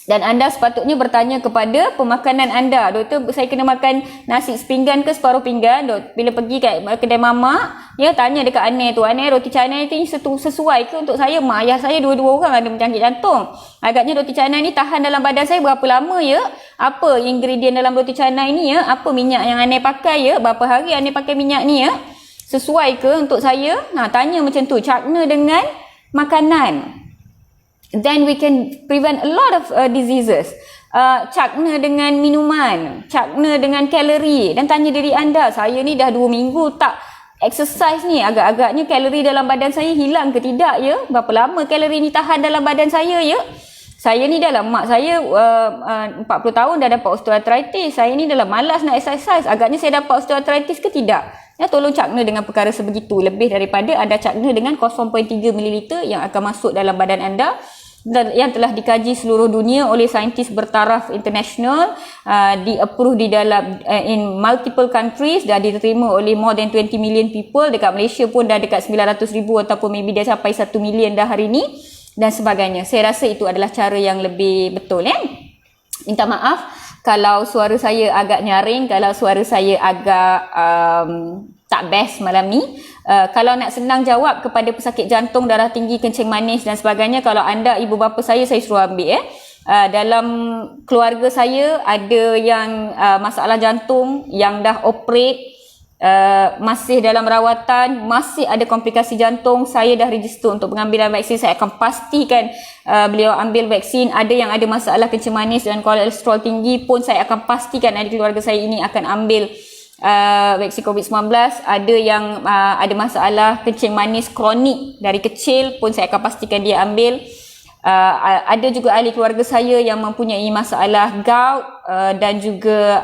Dan anda sepatutnya bertanya kepada pemakanan anda. Doktor, saya kena makan nasi sepinggan ke separuh pinggan? Bila pergi kat kedai mamak, ya tanya dekat Aneh tu, Aneh, roti canai ni sesuai ke untuk saya? Mak ayah saya dua-dua orang ada penyakit jantung. Agaknya roti canai ni tahan dalam badan saya berapa lama ya? Apa ingredient dalam roti canai ni ya? Apa minyak yang Aneh pakai ya? Berapa hari Aneh pakai minyak ni ya? Sesuai ke untuk saya? Tanya macam tu. Cakna dengan makanan. Then we can prevent a lot of diseases. Cakna dengan minuman, cakna dengan kalori, dan tanya diri anda, saya ni dah 2 minggu tak exercise ni, agak-agaknya kalori dalam badan saya hilang ke tidak ya? Berapa lama kalori ni tahan dalam badan saya ya? Saya ni dalam, mak saya 40 tahun dah dapat osteoarthritis. Saya ni dalam malas nak exercise. Agaknya saya dapat osteoarthritis ke tidak? Ya, tolong cakna dengan perkara sebegitu. Lebih daripada anda cakna dengan 0.3 ml yang akan masuk dalam badan anda, yang telah dikaji seluruh dunia oleh saintis bertaraf international, di-approve di dalam in multiple countries, dah diterima oleh more than 20 million people. Dekat Malaysia pun dah dekat 900,000 ataupun maybe dah capai 1 million dah hari ni dan sebagainya. Saya rasa itu adalah cara yang lebih betul ya. Minta maaf kalau suara saya agak nyaring, kalau suara saya agak tak best malam ni. Kalau nak senang jawab kepada pesakit jantung, darah tinggi, kencing manis dan sebagainya, kalau anda ibu bapa saya suruh ambil dalam keluarga saya ada yang masalah jantung, yang dah operate, masih dalam rawatan, masih ada komplikasi jantung. Saya dah register untuk pengambilan vaksin. Saya akan pastikan beliau ambil vaksin. Ada yang ada masalah kencing manis dan kolesterol tinggi pun saya akan pastikan ahli keluarga saya ini akan ambil vaksin COVID-19. Ada yang ada masalah kencing manis kronik dari kecil pun saya akan pastikan dia ambil. Ada juga ahli keluarga saya yang mempunyai masalah gout dan juga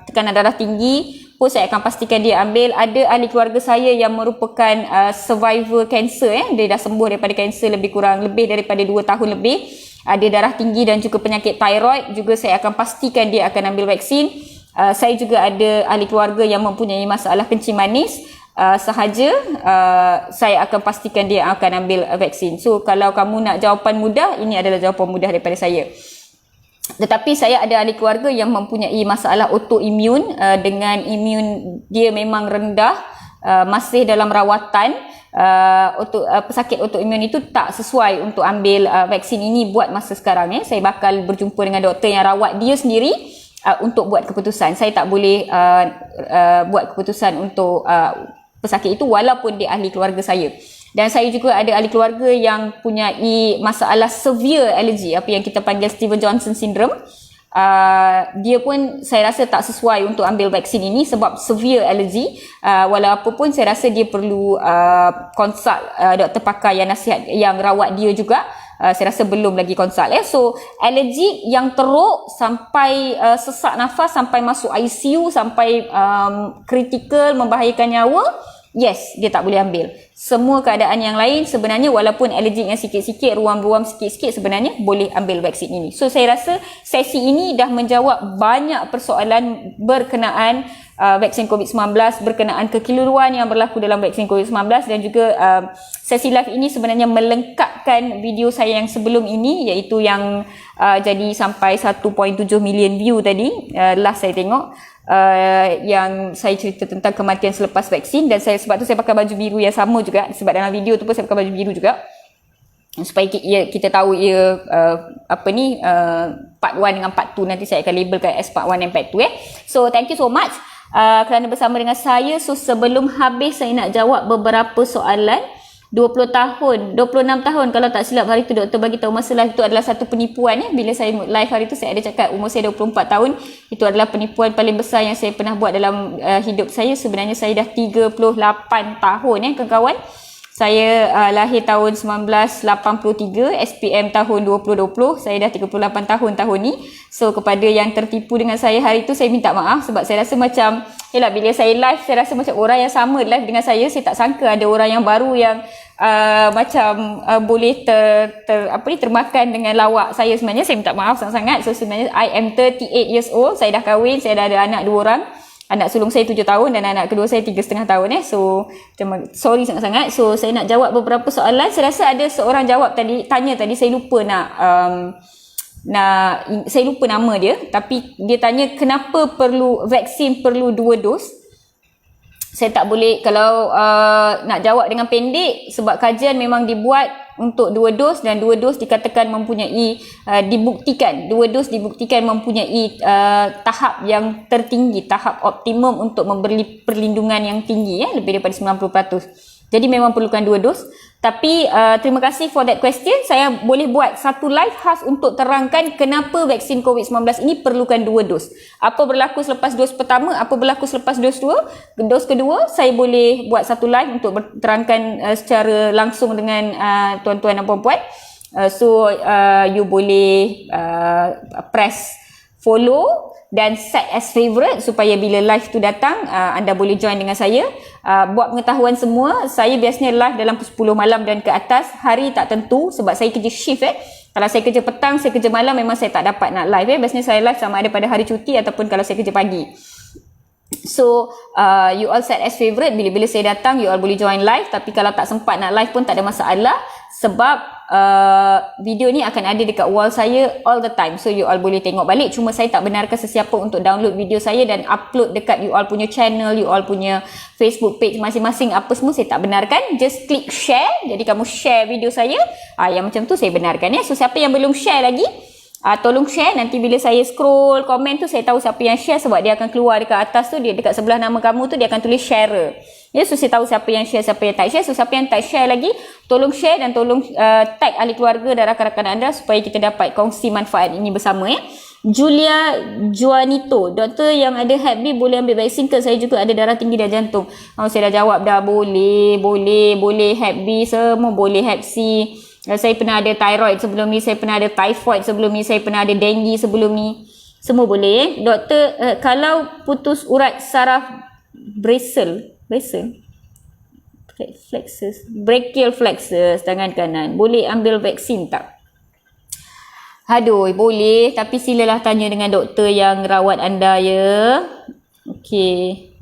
tekanan darah tinggi pun saya akan pastikan dia ambil. Ada ahli keluarga saya yang merupakan survivor kanser, dia dah sembuh daripada kanser lebih daripada 2 tahun lebih. Ada darah tinggi dan juga penyakit thyroid, juga saya akan pastikan dia akan ambil vaksin. Saya juga ada ahli keluarga yang mempunyai masalah kencing manis sahaja, saya akan pastikan dia akan ambil vaksin. So kalau kamu nak jawapan mudah, ini adalah jawapan mudah daripada saya. Tetapi saya ada ahli keluarga yang mempunyai masalah autoimun, dengan imun dia memang rendah, masih dalam rawatan. Pesakit autoimun itu tak sesuai untuk ambil vaksin ini buat masa sekarang ya. Saya bakal berjumpa dengan doktor yang rawat dia sendiri untuk buat keputusan. Saya tak boleh buat keputusan untuk pesakit itu walaupun dia ahli keluarga saya. Dan saya juga ada ahli keluarga yang punyai masalah severe allergy, apa yang kita panggil Steven Johnson syndrome. Dia pun saya rasa tak sesuai untuk ambil vaksin ini sebab severe allergy. Walaupun saya rasa dia perlu consult doktor pakar yang nasihat, yang rawat dia juga. Saya rasa belum lagi consult. So allergy yang teruk sampai sesak nafas, sampai masuk ICU, sampai kritikal, membahayakan nyawa, yes, dia tak boleh ambil. Semua keadaan yang lain sebenarnya walaupun allergi yang sikit-sikit, ruam-ruam sikit-sikit, sebenarnya boleh ambil vaksin ini. So saya rasa sesi ini dah menjawab banyak persoalan berkenaan vaksin COVID-19, berkenaan kekeliruan yang berlaku dalam vaksin COVID-19, dan juga sesi live ini sebenarnya melengkapkan video saya yang sebelum ini, iaitu yang jadi sampai 1.7 million view tadi, last saya tengok. Yang saya cerita tentang kematian selepas vaksin, dan sebab tu saya pakai baju biru yang sama juga, sebab dalam video tu pun saya pakai baju biru juga supaya kita tahu part 1 dengan part 2 nanti saya akan labelkan as part 1 dan part 2 So thank you so much kerana bersama dengan saya. So sebelum habis saya nak jawab beberapa soalan. 20 tahun, 26 tahun kalau tak silap hari tu doktor bagi tahu masa live itu adalah satu penipuan ya. Bila saya live hari tu saya ada cakap umur saya 24 tahun. Itu adalah penipuan paling besar yang saya pernah buat dalam hidup saya. Sebenarnya saya dah 38 tahun ya kawan-kawan. Saya lahir tahun 1983, SPM tahun 2020. Saya dah 38 tahun ni. So kepada yang tertipu dengan saya hari tu, saya minta maaf sebab saya rasa macam bila saya live, saya rasa macam orang yang sama live dengan saya. Saya tak sangka ada orang yang baru yang boleh termakan dengan lawak saya. Sebenarnya saya minta maaf sangat-sangat. So sebenarnya I am 38 years old. Saya dah kahwin, saya dah ada anak 2 orang. Anak sulung saya 7 tahun dan anak kedua saya 3,5 tahun So sorry sangat-sangat. So saya nak jawab beberapa soalan. Saya rasa ada seorang tanya tadi, saya lupa nak saya lupa nama dia, tapi dia tanya kenapa vaksin perlu 2 dos. Saya tak boleh, kalau nak jawab dengan pendek, sebab kajian memang dibuat untuk 2 dos dan 2 dos dikatakan mempunyai dibuktikan 2 dos dibuktikan mempunyai tahap yang tertinggi, tahap optimum untuk memberi perlindungan yang tinggi, lebih daripada 90%. Jadi memang perlukan 2 dos. Tapi terima kasih for that question. Saya boleh buat satu live khas untuk terangkan kenapa vaksin COVID-19 ini perlukan 2 dos. Apa berlaku selepas dos pertama, apa berlaku selepas dos kedua, saya boleh buat satu live untuk terangkan secara langsung dengan tuan-tuan dan puan-puan. So you boleh press follow dan set as favourite supaya bila live tu datang anda boleh join dengan saya. Buat pengetahuan semua, saya biasanya live dalam pukul 10 malam dan ke atas. Hari tak tentu sebab saya kerja shift. Kalau saya kerja petang, saya kerja malam, memang saya tak dapat nak live. Biasanya saya live sama ada pada hari cuti ataupun kalau saya kerja pagi. So you all set as favourite, bila-bila saya datang you all boleh join live. Tapi kalau tak sempat nak live pun tak ada masalah, sebab video ni akan ada dekat wall saya all the time. So you all boleh tengok balik. Cuma saya tak benarkan sesiapa untuk download video saya dan upload dekat you all punya channel, you all punya Facebook page masing-masing, apa semua saya tak benarkan. Just click share. Jadi kamu share video saya, yang macam tu saya benarkan. So siapa yang belum share lagi, tolong share. Nanti bila saya scroll komen tu, saya tahu siapa yang share, sebab dia akan keluar dekat atas tu, dia dekat sebelah nama kamu tu dia akan tulis share. So saya tahu siapa yang share, siapa yang tak share. So siapa yang tak share lagi, tolong share dan tolong tag ahli keluarga dan rakan-rakan anda supaya kita dapat kongsi manfaat ini bersama. Julia Juanito, doktor yang ada Hep B boleh ambil vaksin ke? Saya juga ada darah tinggi dan jantung. Saya dah jawab dah, boleh Hep B semua boleh, Hep C. Saya pernah ada thyroid sebelum ni, saya pernah ada typhoid sebelum ni, saya pernah ada dengue sebelum ni. Semua boleh. Doktor, kalau putus urat saraf brachial plexus tangan kanan, boleh ambil vaksin tak? Aduh, boleh, tapi silalah tanya dengan doktor yang rawat anda ya. Okey.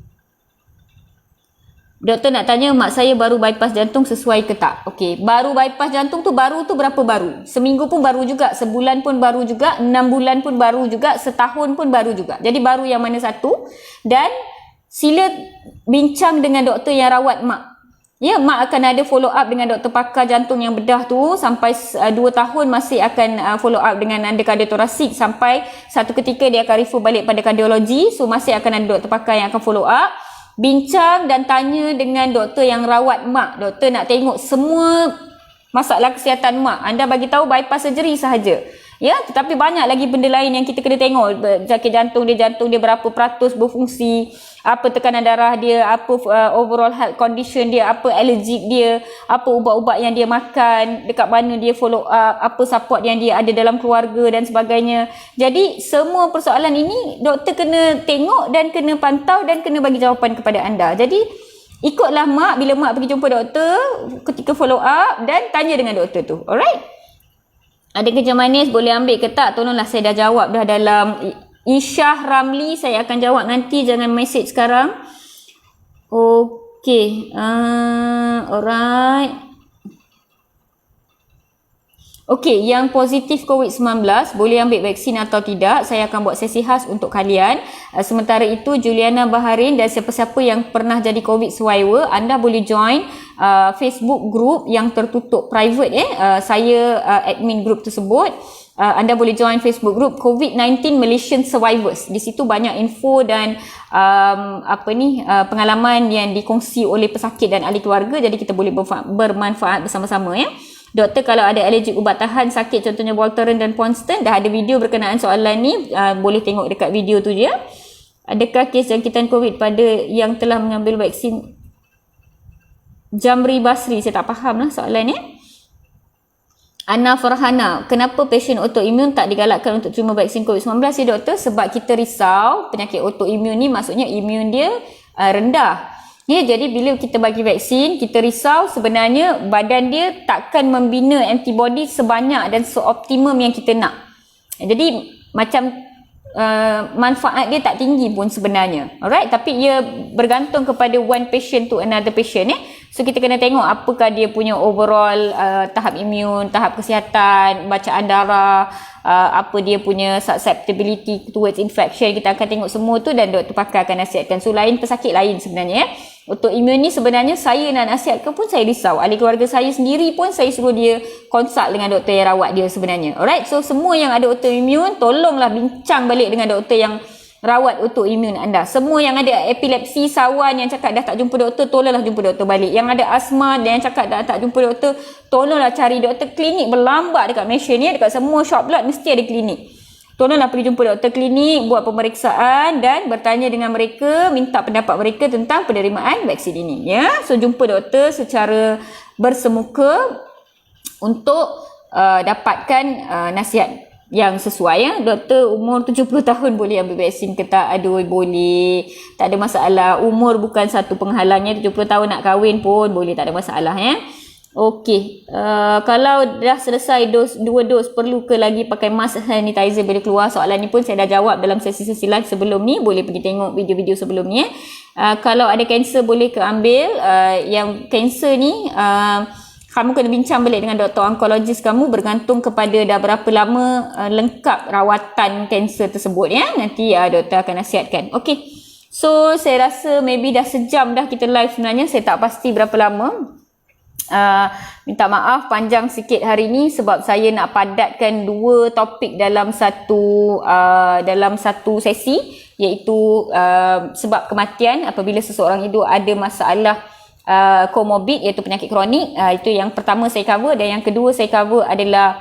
Doktor nak tanya, mak saya baru bypass jantung, sesuai ke tak? Okey, baru bypass jantung tu, baru tu berapa baru? Seminggu pun baru juga, sebulan pun baru juga, 6 bulan pun baru juga, setahun pun baru juga. Jadi baru yang mana satu? Dan sila bincang dengan doktor yang rawat mak. Ya, mak akan ada follow up dengan doktor pakar jantung yang bedah tu sampai 2 tahun masih akan follow up dengan endokardiothoracic sampai satu ketika dia akan refer balik pada kardiologi. So masih akan ada doktor pakar yang akan follow up. Bincang dan tanya dengan doktor yang rawat mak. Doktor nak tengok semua masalah kesihatan mak. Anda bagi tahu bypass surgery sahaja. Ya, tetapi banyak lagi benda lain yang kita kena tengok. Sakit jantung dia berapa peratus berfungsi, apa tekanan darah dia, apa overall health condition dia, apa allergic dia, apa ubat-ubat yang dia makan, dekat mana dia follow up, apa support yang dia ada dalam keluarga dan sebagainya. Jadi semua persoalan ini doktor kena tengok dan kena pantau dan kena bagi jawapan kepada anda. Jadi ikutlah mak bila mak pergi jumpa doktor ketika follow up dan tanya dengan doktor tu. Alright? Ada kerja manis boleh ambil ke tak? Tolonglah, saya dah jawab dah dalam Isyah Ramli. Saya akan jawab nanti, jangan message sekarang. Okey. Alright. Okey, yang positif COVID-19 boleh ambil vaksin atau tidak? Saya akan buat sesi khas untuk kalian. Sementara itu, Juliana Baharin dan siapa-siapa yang pernah jadi COVID survivor, anda boleh join Facebook group yang tertutup private. Saya admin group tersebut. Anda boleh join Facebook group COVID-19 Malaysian Survivors. Di situ banyak info dan pengalaman yang dikongsi oleh pesakit dan ahli keluarga. Jadi kita boleh bermanfaat bersama-sama ya. Doktor, kalau ada alergik ubat tahan sakit, contohnya Voltaren dan Ponstan, dah ada video berkenaan soalan ni, boleh tengok dekat video tu je. Adakah kes jangkitan COVID pada yang telah mengambil vaksin? Jamri Basri, saya tak faham lah soalan ni. Ana Farhana, kenapa pasien autoimun tak digalakkan untuk terima vaksin COVID-19 ya doktor? Sebab kita risau penyakit autoimun ni maksudnya imun dia rendah. Ya, jadi bila kita bagi vaksin, kita risau sebenarnya badan dia takkan membina antibody sebanyak dan seoptimum yang kita nak. Jadi macam manfaat dia tak tinggi pun sebenarnya. Alright, tapi ia bergantung kepada one patient to another patient So kita kena tengok apakah dia punya overall tahap imun, tahap kesihatan, bacaan darah, apa dia punya susceptibility towards infection. Kita akan tengok semua tu dan doktor pakar akan nasihatkan. So lain pesakit lain sebenarnya autoimun ni sebenarnya saya nak nasihatkan pun saya risau. Ahli keluarga saya sendiri pun saya suruh dia consult dengan doktor yang rawat dia sebenarnya. Alright, so semua yang ada autoimun tolonglah bincang balik dengan doktor yang rawat autoimun anda. Semua yang ada epilepsi, sawan yang cakap dah tak jumpa doktor, tolonglah jumpa doktor balik. Yang ada asma dan yang cakap dah tak jumpa doktor, tolonglah cari doktor. Klinik berlambak dekat Malaysia ni, dekat semua shop blood mesti ada klinik. Tolonglah pergi jumpa doktor klinik, buat pemeriksaan dan bertanya dengan mereka, minta pendapat mereka tentang penerimaan vaksin ini. Ya, so jumpa doktor secara bersemuka untuk dapatkan nasihat yang sesuai. Ya, doktor umur 70 tahun boleh ambil vaksin ke tak? Aduh, boleh. Tak ada masalah. Umur bukan satu penghalangnya. 70 tahun nak kahwin pun boleh, tak ada masalah ya. Okey, kalau dah selesai dua dos, perlu ke lagi pakai mask sanitizer bila keluar? Soalan ni pun saya dah jawab dalam sesi-sesi live sebelum ni. Boleh pergi tengok video-video sebelum ni. Kalau ada kanser boleh ke ambil. Yang kanser ni kamu kena bincang balik dengan doktor onkologis kamu, bergantung kepada dah berapa lama lengkap rawatan kanser tersebut ya. Nanti doktor akan nasihatkan. Okey, so saya rasa maybe dah sejam dah kita live sebenarnya. Saya tak pasti berapa lama. Minta maaf panjang sikit hari ni sebab saya nak padatkan dua topik dalam satu sesi, iaitu sebab kematian apabila seseorang itu ada masalah komorbid, iaitu penyakit kronik. Itu yang pertama saya cover, dan yang kedua saya cover adalah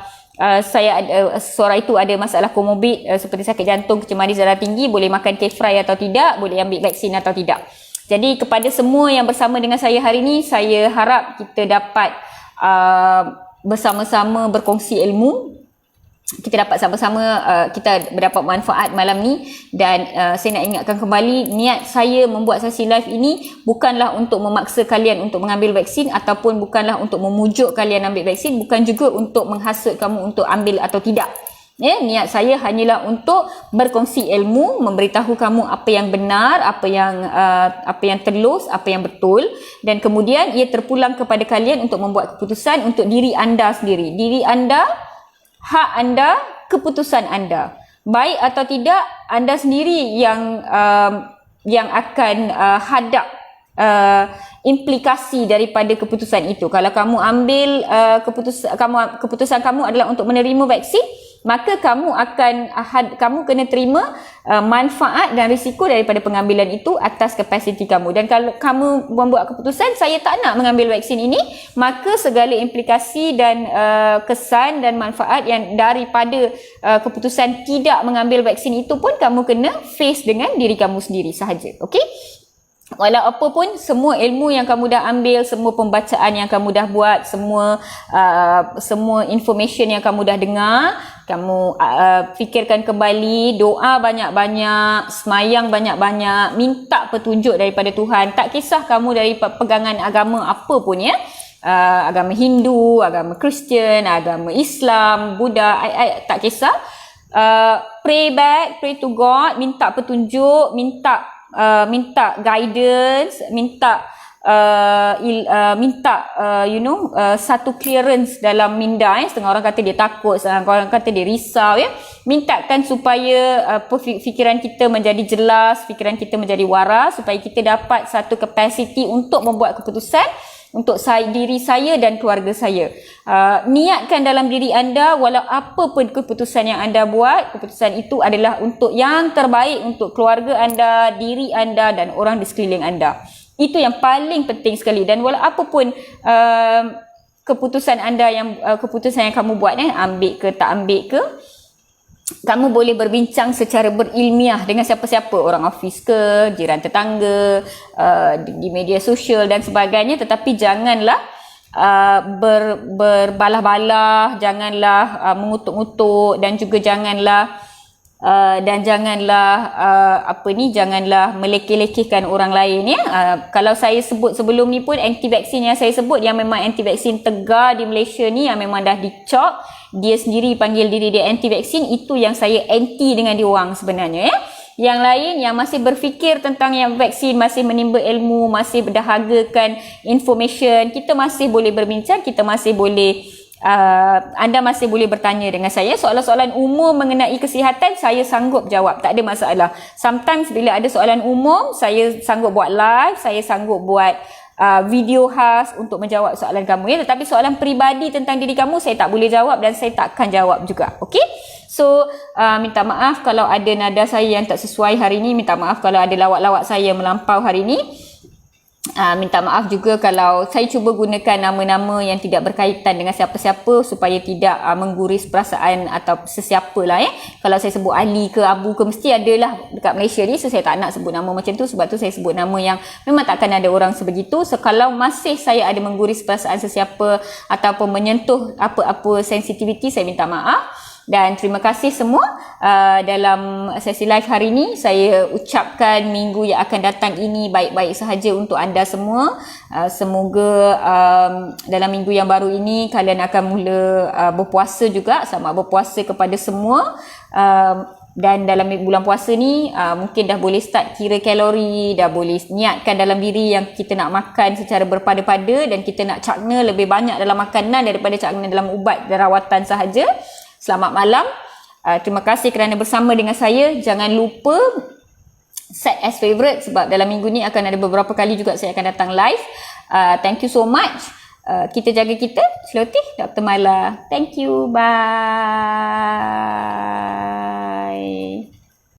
seseorang itu ada masalah komorbid seperti sakit jantung, kecemaran darah tinggi, boleh makan kefri atau tidak, boleh ambil vaksin atau tidak. Jadi kepada semua yang bersama dengan saya hari ini, saya harap kita dapat bersama-sama berkongsi ilmu. Kita dapat sama-sama kita mendapat manfaat malam ni. Dan saya nak ingatkan kembali, niat saya membuat sesi live ini bukanlah untuk memaksa kalian untuk mengambil vaksin, ataupun bukanlah untuk memujuk kalian ambil vaksin, bukan juga untuk menghasut kamu untuk ambil atau tidak. Ya, niat saya hanyalah untuk berkongsi ilmu, memberitahu kamu apa yang benar, apa yang telus, apa yang betul, dan kemudian ia terpulang kepada kalian untuk membuat keputusan untuk diri anda sendiri. Diri anda, hak anda, keputusan anda. Baik atau tidak, anda sendiri yang akan hadap implikasi daripada keputusan itu. Kalau kamu ambil keputusan kamu adalah untuk menerima vaksin, maka kamu kena terima manfaat dan risiko daripada pengambilan itu atas kapasiti kamu. Dan kalau kamu membuat keputusan saya tak nak mengambil vaksin ini, maka segala implikasi dan kesan dan manfaat yang daripada keputusan tidak mengambil vaksin itu pun kamu kena face dengan diri kamu sendiri sahaja. Okey? Walau apa pun, semua ilmu yang kamu dah ambil, semua pembacaan yang kamu dah buat, semua information yang kamu dah dengar, kamu fikirkan kembali, doa banyak-banyak, semayang banyak-banyak, minta petunjuk daripada Tuhan. Tak kisah kamu dari pegangan agama apa pun ya. Agama Hindu, agama Kristian, agama Islam, Buddha, tak kisah. Pray back, pray to God, minta petunjuk, minta guidance, minta satu clearance dalam minda. Setengah orang kata dia takut, setengah orang kata dia risau ya. Mintakan supaya fikiran kita menjadi jelas, fikiran kita menjadi waras, supaya kita dapat satu kapasiti untuk membuat keputusan untuk diri saya dan keluarga saya. Niatkan dalam diri anda, walau apa pun keputusan yang anda buat, keputusan itu adalah untuk yang terbaik untuk keluarga anda, diri anda dan orang di sekeliling anda. Itu yang paling penting sekali. Dan walau apa pun keputusan yang kamu buat, ambil ke tak ambil ke, kamu boleh berbincang secara berilmiah dengan siapa-siapa, orang office ke, jiran tetangga, di media sosial dan sebagainya. Tetapi janganlah berbalah-balah, janganlah mengutuk-ngutuk, dan juga janganlah janganlah melekeh-lekehkan orang lain ya. Kalau saya sebut sebelum ni pun, anti vaksin yang saya sebut yang memang anti vaksin tegar di Malaysia ni, yang memang dah dicop, dia sendiri panggil diri dia anti vaksin, itu yang saya anti dengan diorang sebenarnya ya. yang lain yang masih berfikir tentang yang vaksin, masih menimba ilmu, masih berdahagakan information, kita masih boleh berbincang, kita masih boleh anda masih boleh bertanya dengan saya soalan-soalan umum mengenai kesihatan. Saya sanggup jawab, tak ada masalah. Sometimes bila ada soalan umum, saya sanggup buat live, saya sanggup buat video khas untuk menjawab soalan kamu ya. Tetapi soalan peribadi tentang diri kamu saya tak boleh jawab dan saya takkan jawab juga. Okey? So minta maaf kalau ada nada saya yang tak sesuai hari ini, minta maaf kalau ada lawak-lawak saya melampau hari ini. Minta maaf juga kalau saya cuba gunakan nama-nama yang tidak berkaitan dengan siapa-siapa supaya tidak mengguris perasaan atau sesiapa lah ya. Kalau saya sebut Ali ke Abu ke, mesti adalah dekat Malaysia ni, so saya tak nak sebut nama macam tu. Sebab tu saya sebut nama yang memang takkan ada orang sebegitu. So kalau masih saya ada mengguris perasaan sesiapa ataupun menyentuh apa-apa sensitivity, saya minta maaf. Dan terima kasih semua dalam sesi live hari ini. Saya ucapkan minggu yang akan datang ini baik-baik sahaja untuk anda semua. Semoga dalam minggu yang baru ini kalian akan mula berpuasa juga. Selamat berpuasa kepada semua. Dan dalam bulan puasa ni mungkin dah boleh start kira kalori, dah boleh niatkan dalam diri yang kita nak makan secara berpada-pada dan kita nak cakna lebih banyak dalam makanan daripada cakna dalam ubat dan rawatan sahaja. Selamat malam. Terima kasih kerana bersama dengan saya. Jangan lupa set as favourite sebab dalam minggu ni akan ada beberapa kali juga saya akan datang live. Thank you so much. Kita jaga kita. Slotih, Dr. Mala. Thank you. Bye.